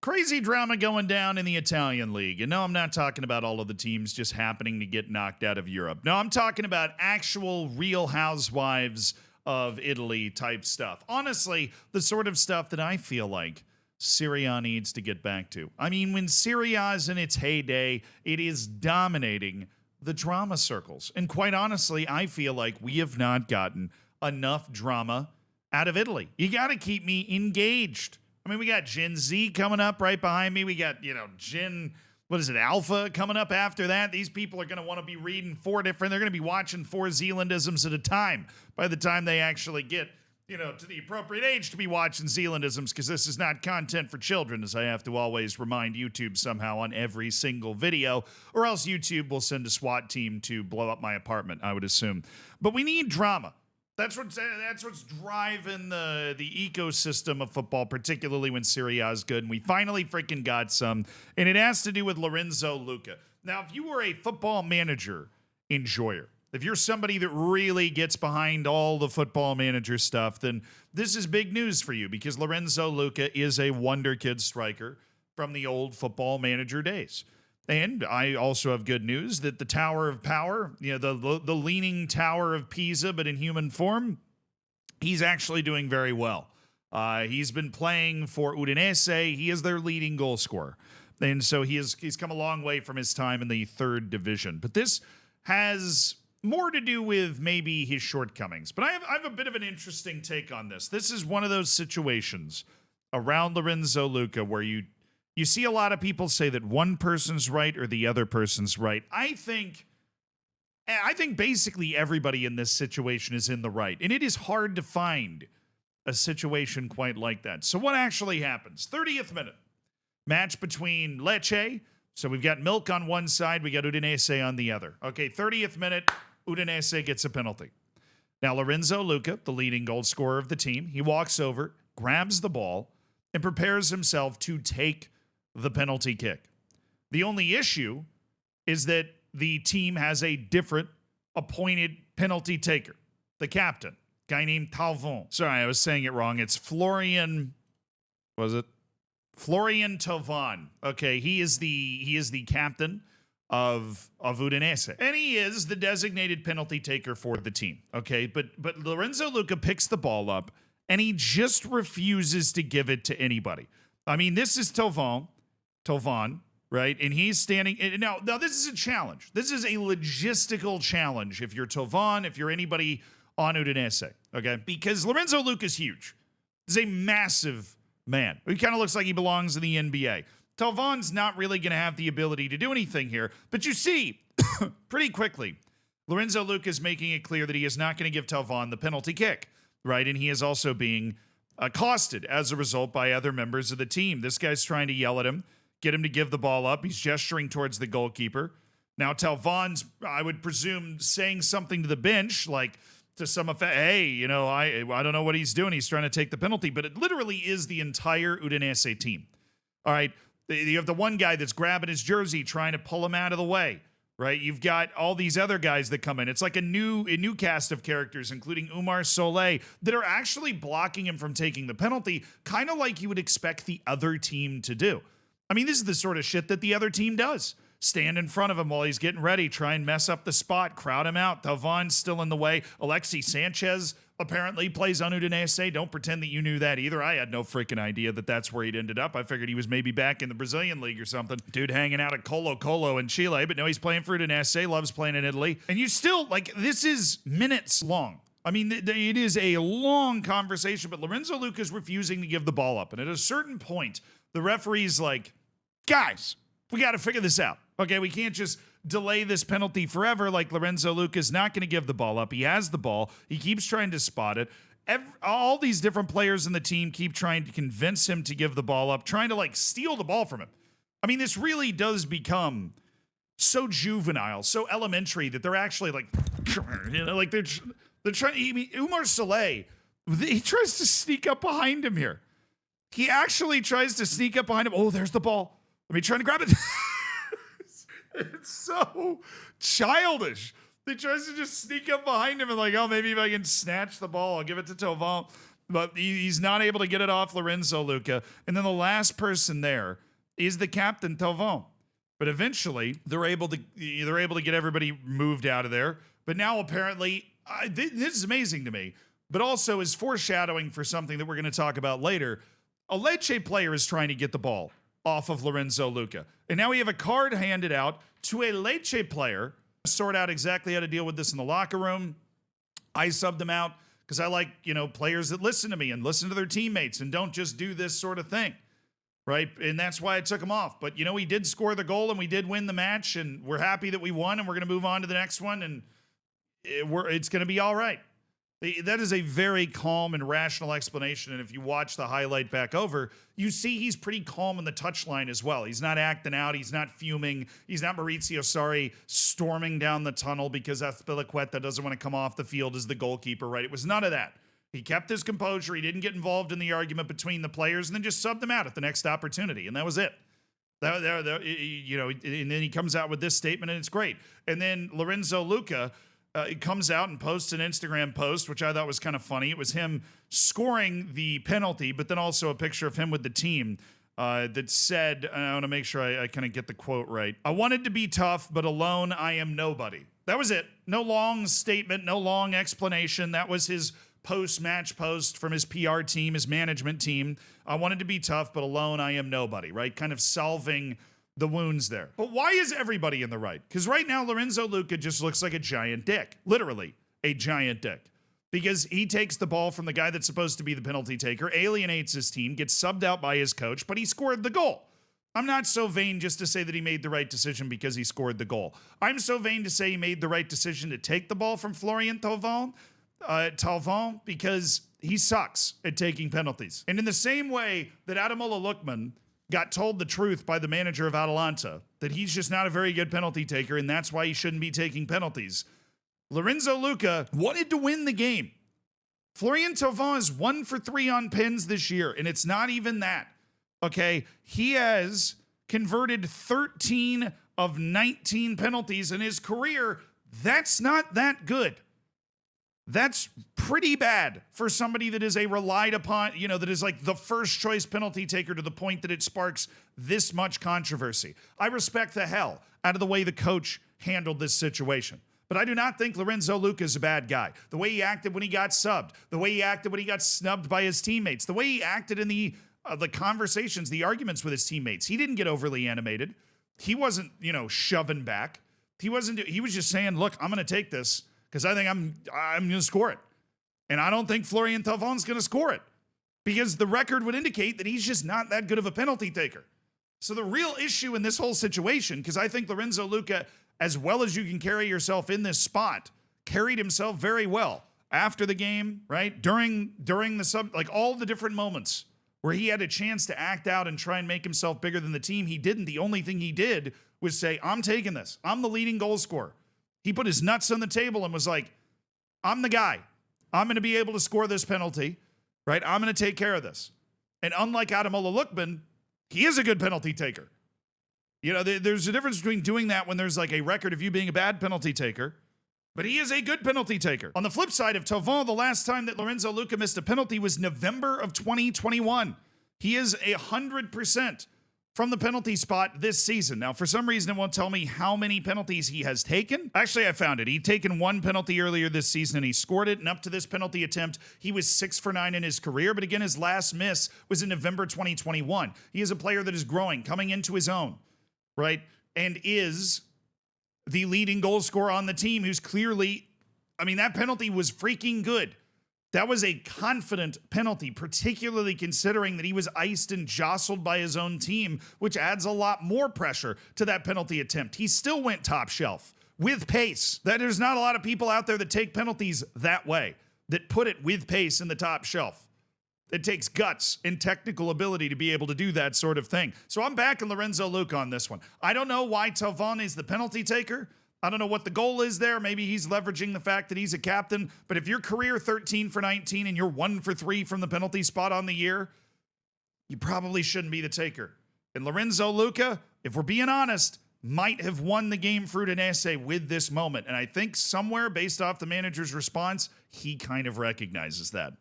crazy drama going down in the Italian league. And no, I'm not talking about all of the teams just happening to get knocked out of Europe. No, I'm talking about actual real housewives of Italy type stuff. Honestly, the sort of stuff that I feel like Serie A needs to get back to. I mean, when Serie A is in its heyday, it is dominating the drama circles. And quite honestly, I feel like we have not gotten enough drama out of Italy. You got to keep me engaged. I mean, we got Gen Z coming up right behind me. We got, Alpha coming up after that. These people are going to want to be reading they're going to be watching 4 Zealandisms at a time by the time they actually get, to the appropriate age to be watching Zealandisms, because this is not content for children, as I have to always remind YouTube somehow on every single video, or else YouTube will send a SWAT team to blow up my apartment, I would assume. But we need drama. That's what's driving the ecosystem of football, particularly when Serie A is good, and we finally freaking got some, and it has to do with Lorenzo Lucca. Now, if you were a football manager enjoyer, if you're somebody that really gets behind all the football manager stuff, then this is big news for you, because Lorenzo Lucca is a wonder kid striker from the old football manager days. And I also have good news that the Tower of Power, the leaning Tower of Pisa, but in human form, he's actually doing very well. He's been playing for Udinese. He is their leading goal scorer. And so he's come a long way from his time in the 3rd division. But this has more to do with maybe his shortcomings. But I have a bit of an interesting take on this. This is one of those situations around Lorenzo Lucca where you see a lot of people say that one person's right or the other person's right. I think basically everybody in this situation is in the right. And it is hard to find a situation quite like that. So what actually happens? 30th minute. Match between Lecce. So we've got Milk on one side. We got Udinese on the other. Okay, 30th minute. Udinese gets a penalty. Now, Lorenzo Lucca, the leading goal scorer of the team, he walks over, grabs the ball, and prepares himself to take the penalty kick. The only issue is that the team has a different appointed penalty taker, the captain, guy named Talvon. Sorry, I was saying it wrong. It's Florian Thauvin. Okay, he is the captain of Udinese, and he is the designated penalty taker for the team. Okay, but Lorenzo Lucca picks the ball up and he just refuses to give it to anybody. I mean, this is Thauvin, right? And he's standing. Now, this is a challenge. This is a logistical challenge if you're Thauvin, if you're anybody on Udinese, okay? Because Lorenzo Lucca is huge. He's a massive man. He kind of looks like he belongs in the NBA. Tauvin's not really going to have the ability to do anything here. But you see, pretty quickly, Lorenzo Lucca is making it clear that he is not going to give Thauvin the penalty kick, right? And he is also being accosted as a result by other members of the team. This guy's trying to yell at him, get him to give the ball up. He's gesturing towards the goalkeeper. Now, Tauvin's, I would presume, saying something to the bench, like to some effect, hey, I don't know what he's doing. He's trying to take the penalty. But it literally is the entire Udinese team. All right, you have the one guy that's grabbing his jersey, trying to pull him out of the way, right? You've got all these other guys that come in. It's like a new cast of characters, including Umar Soleil, that are actually blocking him from taking the penalty, kind of like you would expect the other team to do. I mean, this is the sort of shit that the other team does. Stand in front of him while he's getting ready, try and mess up the spot, crowd him out. Tauvin's still in the way. Alexis Sanchez apparently plays on Udinese. Don't pretend that you knew that either. I had no freaking idea that that's where he'd ended up. I figured he was maybe back in the Brazilian league or something. Dude hanging out at Colo Colo in Chile, but no, he's playing for Udinese, loves playing in Italy. And you still, this is minutes long. I mean, it is a long conversation, but Lorenzo Lucca is refusing to give the ball up. And at a certain point, the referee's like, guys, we got to figure this out. Okay, we can't just delay this penalty forever. Like, Lorenzo Lucca is not going to give the ball up. He has the ball. He keeps trying to spot it. All these different players in the team keep trying to convince him to give the ball up, trying to steal the ball from him. I mean, this really does become so juvenile, so elementary that they're actually they're trying. Umar Soleil, he tries to sneak up behind him here. He actually tries to sneak up behind him. Oh, there's the ball. Let me try to grab it. It's so childish. He tries to just sneak up behind him and maybe if I can snatch the ball, I'll give it to Thauvin. but he's not able to get it off Lorenzo Lucca. And then the last person there is the captain, Thauvin. But eventually, they're able to get everybody moved out of there. But now apparently, this is amazing to me, but also is foreshadowing for something that we're going to talk about later. A Lecce player is trying to get the ball off of Lorenzo Lucca. And now we have a card handed out to a Lecce player to sort out exactly how to deal with this in the locker room. I subbed them out because I like, players that listen to me and listen to their teammates and don't just do this sort of thing. Right. And that's why I took him off. But, he did score the goal and we did win the match. And we're happy that we won. And we're going to move on to the next one. And it's going to be all right. That is a very calm and rational explanation. And if you watch the highlight back over, you see he's pretty calm on the touchline as well. He's not acting out. He's not fuming. He's not Maurizio Sarri storming down the tunnel because Azpilicueta doesn't want to come off the field as the goalkeeper. Right. It was none of that. He kept his composure. He didn't get involved in the argument between the players and then just subbed them out at the next opportunity. And that was it. And then he comes out with this statement and it's great. And then Lorenzo Lucca comes out and posts an Instagram post, which I thought was kind of funny. It was him scoring the penalty, but then also a picture of him with the team that said, I want to make sure I kind of get the quote right. I wanted to be tough, but alone I am nobody. That was it. No long statement, no long explanation. That was his post-match post from his PR team, his management team. I wanted to be tough, but alone I am nobody, right? Kind of salving the wounds there. But why is everybody in the right? Because right now, Lorenzo Lucca just looks like a giant dick. Literally, a giant dick. Because he takes the ball from the guy that's supposed to be the penalty taker, alienates his team, gets subbed out by his coach, but he scored the goal. I'm not so vain just to say that he made the right decision because he scored the goal. I'm so vain to say he made the right decision to take the ball from Florian Thauvin, because he sucks at taking penalties. And in the same way that Ademola Lookman got told the truth by the manager of Atalanta, that he's just not a very good penalty taker and that's why he shouldn't be taking penalties, Lorenzo Lucca wanted to win the game. Florian Thauvin is 1 for 3 on pins this year, and it's not even that. Okay, he has converted 13 of 19 penalties in his career. That's not that good. That's pretty bad for somebody that is a relied upon, that is like the first choice penalty taker to the point that it sparks this much controversy. I respect the hell out of the way the coach handled this situation. But I do not think Lorenzo Lucca is a bad guy. The way he acted when he got subbed, the way he acted when he got snubbed by his teammates, the way he acted in the conversations, the arguments with his teammates. He didn't get overly animated. He wasn't, shoving back. He was just saying, look, I'm going to take this because I think I'm going to score it. And I don't think Florian Thauvin is going to score it because the record would indicate that he's just not that good of a penalty taker. So the real issue in this whole situation, because I think Lorenzo Lucca, as well as you can carry yourself in this spot, carried himself very well after the game, right? During the all the different moments where he had a chance to act out and try and make himself bigger than the team, he didn't. The only thing he did was say, I'm taking this. I'm the leading goal scorer. He put his nuts on the table and was like, I'm the guy. I'm going to be able to score this penalty, right? I'm going to take care of this. And unlike Ademola Lookman, he is a good penalty taker. There's a difference between doing that when there's like a record of you being a bad penalty taker, but he is a good penalty taker. On the flip side of Thauvin, the last time that Lorenzo Lucca missed a penalty was November of 2021. He is 100% from the penalty spot this season. Now, for some reason, it won't tell me how many penalties he has taken. Actually, I found it. He'd taken 1 penalty earlier this season, and he scored it. And up to this penalty attempt, he was 6 for 9 in his career. But again, his last miss was in November 2021. He is a player that is growing, coming into his own, right? And is the leading goal scorer on the team, who's clearly, that penalty was freaking good. That was a confident penalty, particularly considering that he was iced and jostled by his own team, which adds a lot more pressure to that penalty attempt. He still went top shelf with pace. There's not a lot of people out there that take penalties that way, that put it with pace in the top shelf. It takes guts and technical ability to be able to do that sort of thing. So I'm backing Lorenzo Lucca on this one. I don't know why Thauvin is the penalty taker. I don't know what the goal is there. Maybe he's leveraging the fact that he's a captain. But if your career 13 for 19 and you're 1 for 3 from the penalty spot on the year, you probably shouldn't be the taker. And Lorenzo Lucca, if we're being honest, might have won the game for Udinese with this moment. And I think somewhere, based off the manager's response, he kind of recognizes that.